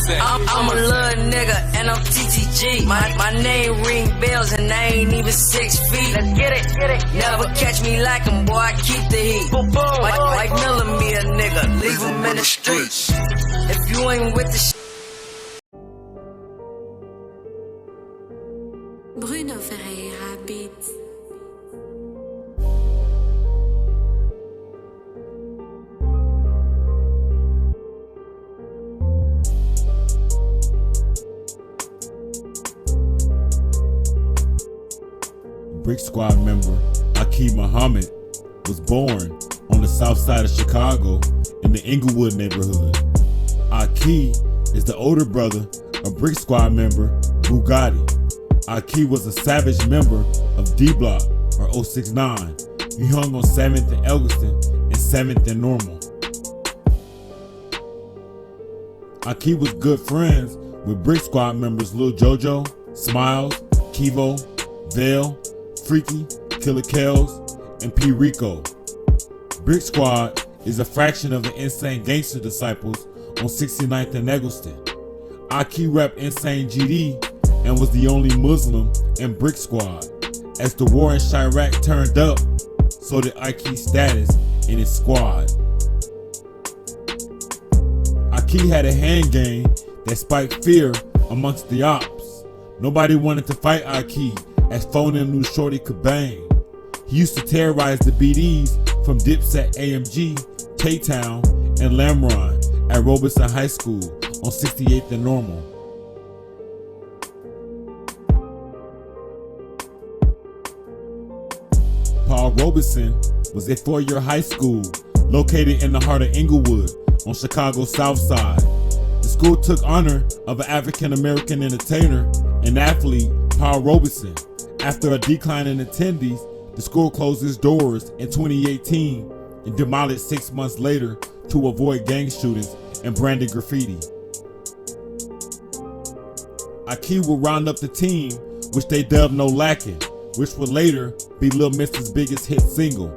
I'm a little nigga and I'm TTG. My name ring bells and I ain't even 6 feet. Let's get it. Never catch me lacking, boy, I keep the heat. Boom, boom. Like millimeter nigga, leave him in the streets. If you ain't with the Bruno Ferreira Beats. Brick Squad member Aiki Muhammad was born on the south side of Chicago in the Inglewood neighborhood. Aiki is the older brother of Brick Squad member Bugatti. Aiki was a savage member of D Block or 069. He hung on 7th and Elgiston and 7th and Normal. Aiki was good friends with Brick Squad members Lil Jojo, Smiles, Kivo, Vale, Freaky, Killer Kells, and P. Rico. Brick Squad is a fraction of the Insane Gangster Disciples on 69th and Eggleston. Aiki rep Insane GD and was the only Muslim in Brick Squad. As the war in Chirac turned up, so did Aiki's status in his squad. Aiki had a hand game that spiked fear amongst the ops. Nobody wanted to fight Aiki, as Foden knew Shorty could bang. He used to terrorize the BDs from Dipset AMG, K-Town, and Lamron at Robeson High School on 68th and Normal. Paul Robeson was a 4-year high school located in the heart of Inglewood on Chicago's South Side. The school took honor of an African-American entertainer and athlete, Paul Robeson. After a decline in attendees, the school closed its doors in 2018 and demolished 6 months later to avoid gang shootings and branded graffiti. Aiki will round up the team, which they dubbed No Lackin', which would later be Lil Mister's biggest hit single.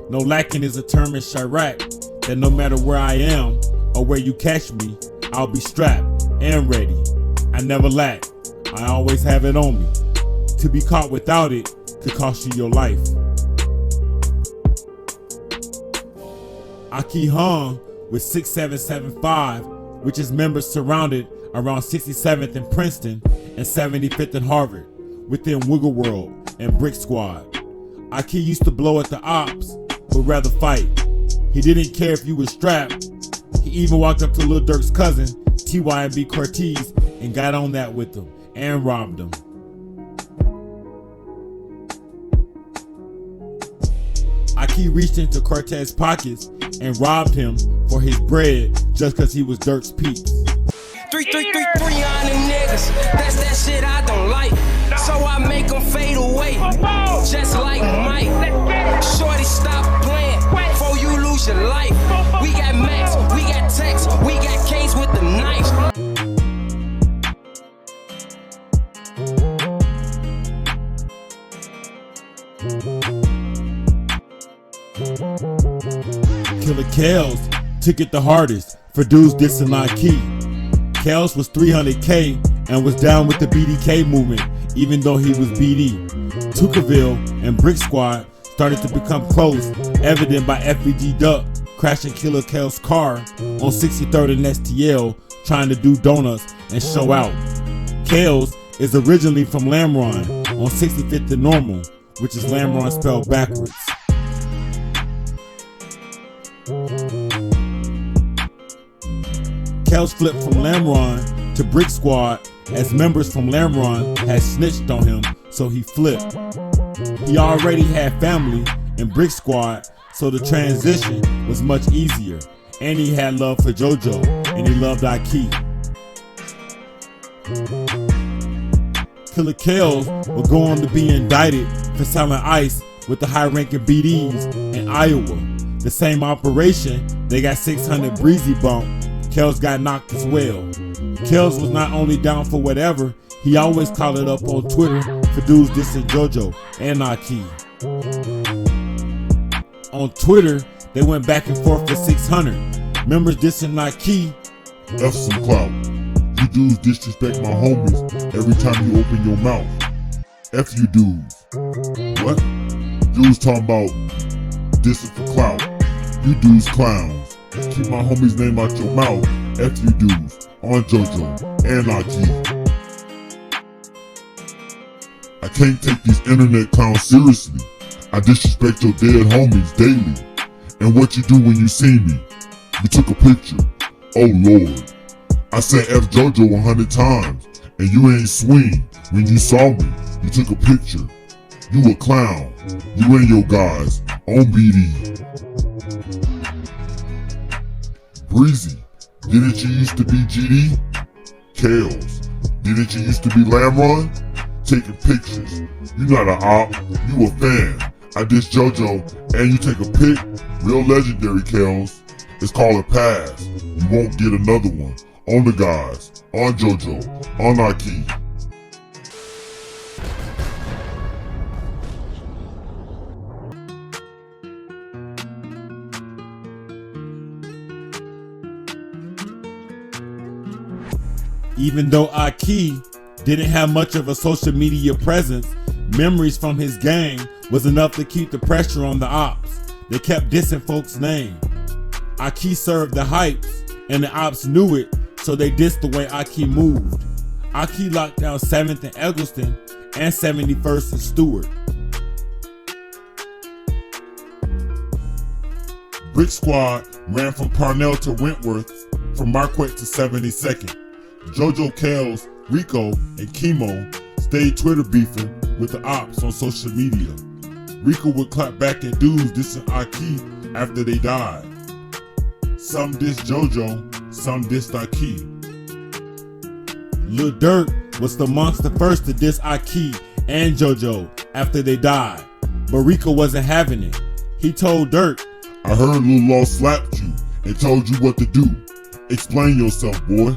No Lackin' is a term in Chirac that no matter where I am or where you catch me, I'll be strapped and ready. I never lack, I always have it on me. To be caught without it could cost you your life. Aiki hung with 6775, which is members surrounded around 67th and Princeton and 75th and Harvard, within Wiggle World and Brick Squad. Aiki used to blow at the ops, but rather fight. He didn't care if you were strapped. He even walked up to Lil Durk's cousin, TYB Cortez, and got on that with him and robbed him. Aiki reached into Cortez's pockets and robbed him for his bread just cause he was Durk's peeps. 3 on them niggas, that's that shit I don't like. So I make them fade away, just like Mike. Shorty, stop playing, before you lose your life. We got Max, we got Tex, we got K's with the knife. Killer Kells took it the hardest for dudes dissing Aiki. Kells was 300K and was down with the BDK movement, even though he was BD. Tukaville and Brick Squad started to become close, evident by FBG Duck crashing Killer Kells' car on 63rd and STL, trying to do donuts and show out. Kells is originally from Lamron on 65th and Normal, which is Lamron spelled backwards. Kells flipped from Lamron to Brick Squad as members from Lamron had snitched on him, so he flipped. He already had family in Brick Squad, so the transition was much easier. And he had love for JoJo, and he loved Aiki. Killer Kells will go on to be indicted for selling ice with the high-ranking BDs in Iowa. The same operation, they got 600 Breezy bump. Kells got knocked as well. Kells was not only down for whatever, he always called it up on Twitter for dudes dissing JoJo and Aiki. On Twitter, they went back and forth for 600. Members dissing Aiki, F some clout. You dudes disrespect my homies every time you open your mouth. F you dudes. What? Dudes talking about dissing for clout. You dudes clowns. Keep my homie's name out your mouth. F you dudes. On JoJo and Aiki. I can't take these internet clowns seriously. I disrespect your dead homies daily. And what you do when you see me? You took a picture. Oh Lord. I said F JoJo 100 times. And you ain't swing when you saw me. You took a picture. You a clown. You and your guys on BD. Breezy. Didn't you used to be GD? Kales. Didn't you used to be Lamron? Taking pictures. You not a op. You a fan. I diss JoJo and you take a pic. Real legendary, Kales. It's called a pass. You won't get another one. On the guys. On JoJo. On Aiki. Even though Aiki didn't have much of a social media presence, memories from his gang was enough to keep the pressure on the ops. They kept dissing folks' name. Aiki served the hypes, and the ops knew it, so they dissed the way Aiki moved. Aiki locked down 7th and Eggleston and 71st and Stewart. Brick Squad ran from Parnell to Wentworth, from Marquette to 72nd. JoJo, Kales, Rico, and Chemo stayed Twitter beefing with the ops on social media. Rico would clap back at dudes dissing Aiki after they died. Some dissed JoJo, some dissed Aiki. Lil Durk was amongst the first to diss Aiki and JoJo after they died, but Rico wasn't having it. He told Durk, I heard Lil Law slapped you and told you what to do. Explain yourself, boy.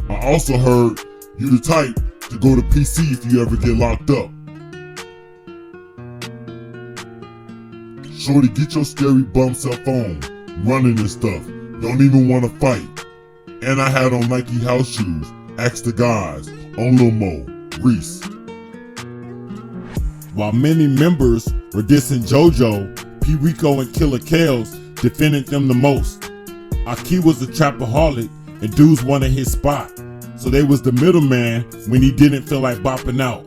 I also heard you the type to go to PC if you ever get locked up. Shorty, get your scary bum self on, running and stuff. Don't even want to fight. And I had on Nike house shoes. Ask the guys on Lil Mo, Reese. While many members were dissing JoJo, P. Rico and Killer Kales defended them the most. Aiki was a trapaholic and dudes wanted his spot, so they was the middleman when he didn't feel like bopping out.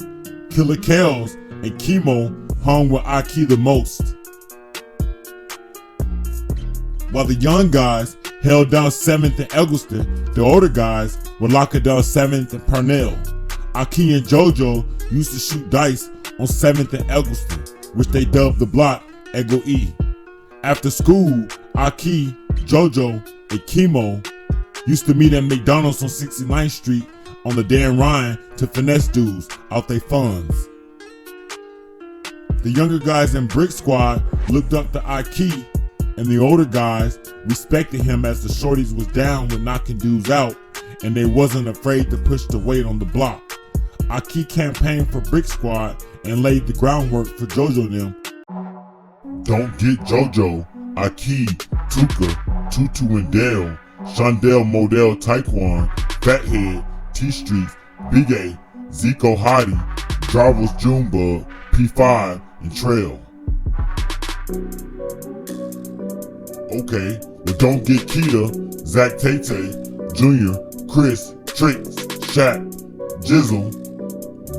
Killer Kales and Chemo hung with Aiki the most. While the young guys held down 7th and Eggleston, the older guys were locking down 7th and Parnell. Aiki and JoJo used to shoot dice on 7th and Eggleston, which they dubbed the block Eggo E. After school, Aiki, JoJo, and Chemo used to meet at McDonald's on 69th Street on the Dan Ryan to finesse dudes out their funds. The younger guys in Brick Squad looked up to Aiki, and the older guys respected him as the shorties was down with knocking dudes out, and they wasn't afraid to push the weight on the block. Aiki campaigned for Brick Squad and laid the groundwork for JoJo them. Don't get JoJo, Aiki, Tuka, Tutu and Dale, Shondell, Modell, Taekwon, Fathead, T-Streets, Big A, Zico, Headie, Jarvis, Junebug, P5, and Trail. Okay, but don't get Keita, Zach Tay-Tay, Jr., Chris, Tricks, Shaq, Jizzle,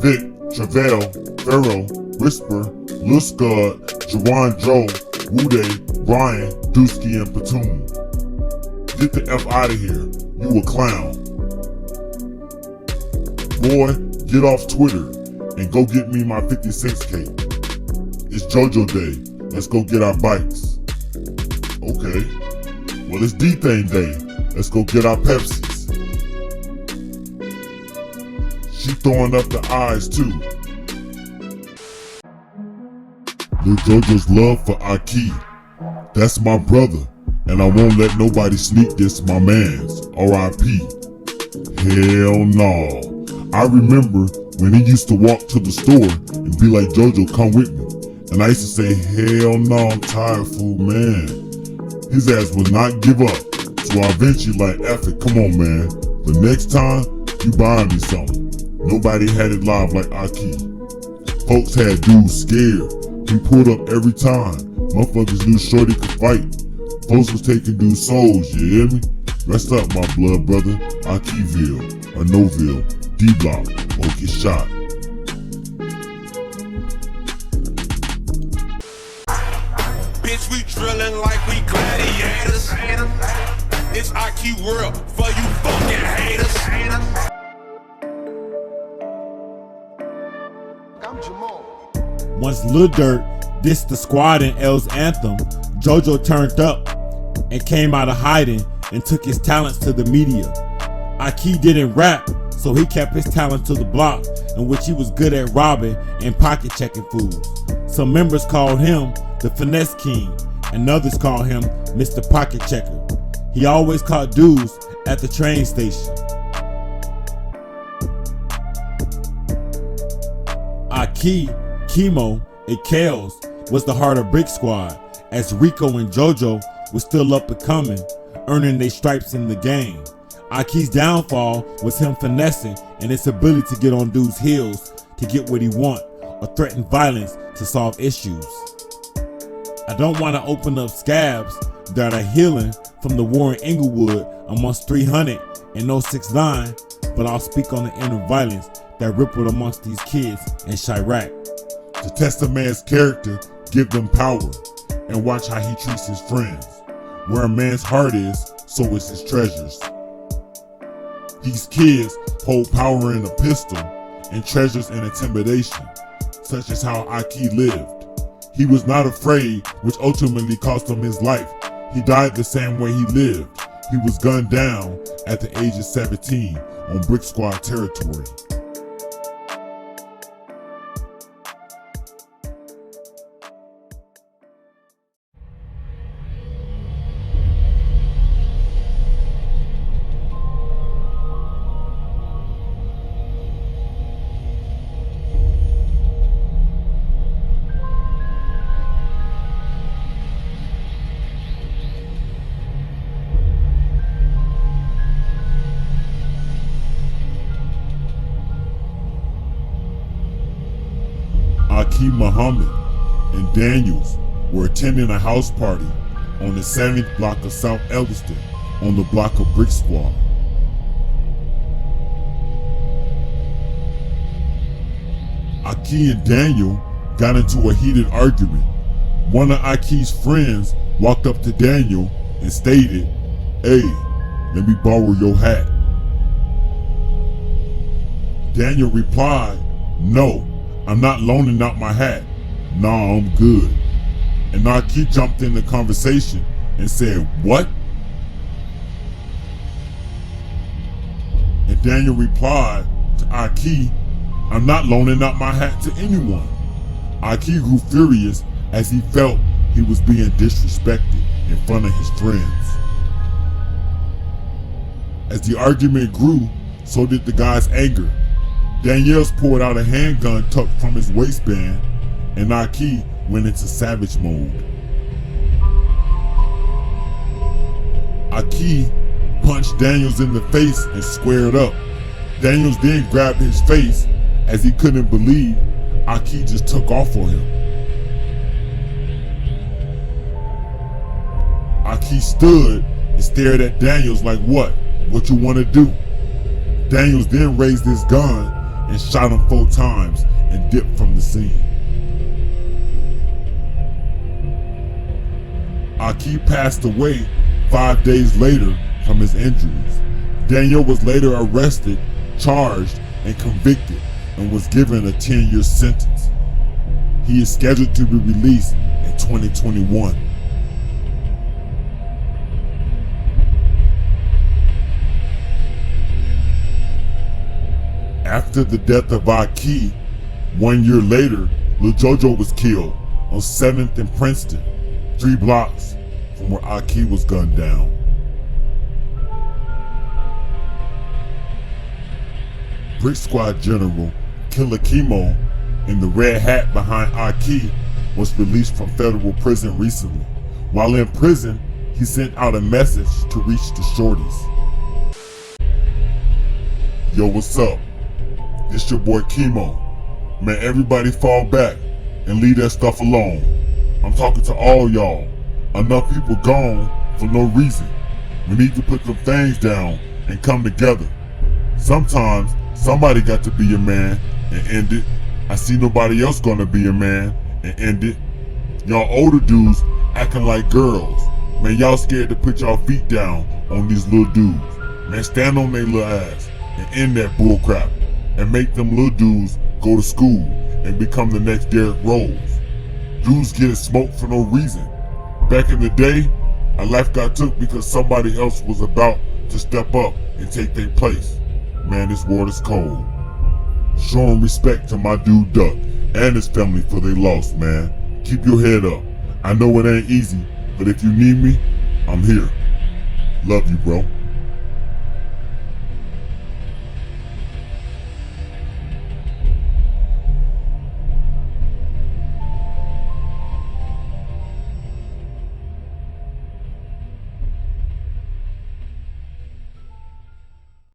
Vic, Travell, Pharaoh, Whisper, Lil Scud, Jawan Joe, Wuday, Brian, Dusky, and Platoon. Get the F out of here, you a clown. Boy, get off Twitter and go get me my 56K. It's JoJo Day, let's go get our bikes. Okay, well it's D-Thing Day, let's go get our Pepsis. She throwing up the eyes too. Lil JoJo's love for Aiki, that's my brother, and I won't let nobody sneak this my mans, R.I.P. Hell no. I remember when he used to walk to the store and be like, JoJo, come with me. And I used to say, hell no, I'm tired, fool, man. His ass would not give up. So I eventually like, F it, come on, man. But next time, You buying me something. Nobody had it live like Aiki. Folks had dudes scared. He pulled up every time. Motherfuckers knew Shorty could fight. Folks was taking dudes' souls, you hear me? Rest up, my blood brother. Aikiville, or Noville, D-Block, or get shot. Bitch, we drilling like we gladiators. It's Aiki world for you fucking haters. Once Lil Durk dissed the squad in L's anthem, JoJo turned up and came out of hiding and took his talents to the media. Aiki didn't rap, so he kept his talent to the block, in which he was good at robbing and pocket checking fools. Some members called him the Finesse King, and others called him Mr. Pocket Checker. He always caught dudes at the train station. Aiki, Chemo, and Kales was the heart of Brick Squad, as Rico and JoJo was still up and coming, earning their stripes in the game. Aiki's downfall was him finessing and his ability to get on dudes' heels to get what he want, or threaten violence to solve issues. I don't want to open up scabs that are healing from the war in Inglewood amongst 300 and 069, but I'll speak on the inner violence that rippled amongst these kids in Chirac. To test a man's character, give them power, and watch how he treats his friends. Where a man's heart is, so is his treasures. These kids hold power in a pistol and treasures in intimidation, such as how Aiki lived. He was not afraid, which ultimately cost him his life. He died the same way he lived. He was gunned down at the age of 17 on Brick Squad territory. Aiki Muhammad and Daniels were attending a house party on the 7th block of South Elliston on the block of Brick Squad. Aiki and Daniel got into a heated argument. One of Aiki's friends walked up to Daniel and stated, "Hey, let me borrow your hat." Daniel replied, "No, I'm not loaning out my hat. Nah, I'm good." And Aiki jumped in the conversation and said, "What?" And Daniel replied to Aiki, "I'm not loaning out my hat to anyone." Aiki grew furious as he felt he was being disrespected in front of his friends. As the argument grew, so did the guy's anger. Daniels pulled out a handgun tucked from his waistband, and Aiki went into savage mode. Aiki punched Daniels in the face and squared up. Daniels then grabbed his face as he couldn't believe Aiki just took off on him. Aiki stood and stared at Daniels like, "What? What you want to do?" Daniels then raised his gun and shot him 4 times and dipped from the scene. Aiki passed away 5 days later from his injuries. Daniel was later arrested, charged, and convicted, and was given a 10-year sentence. He is scheduled to be released in 2021. After the death of Aiki, 1 year later, Lil JoJo was killed on 7th and Princeton, 3 blocks from where Aiki was gunned down. Brick Squad General Killer Chemo in the red hat behind Aiki was released from federal prison recently. While in prison, he sent out a message to reach the shorties. Yo, what's up? It's your boy Chemo. Man, everybody fall back and leave that stuff alone. I'm talking to all y'all. Enough people gone for no reason. We need to put some things down and come together. Sometimes somebody got to be a man and end it. I see nobody else gonna be a man and end it. Y'all older dudes acting like girls. Man, y'all scared to put y'all feet down on these little dudes. Man, stand on their little ass and end that bullcrap and make them little dudes go to school and become the next Derrick Rose. Dudes getting smoked for no reason. Back in the day, a life got took because somebody else was about to step up and take their place. Man, this world is cold. Showing respect to my dude Duck and his family for they loss, man. Keep your head up. I know it ain't easy, but if you need me, I'm here. Love you, bro.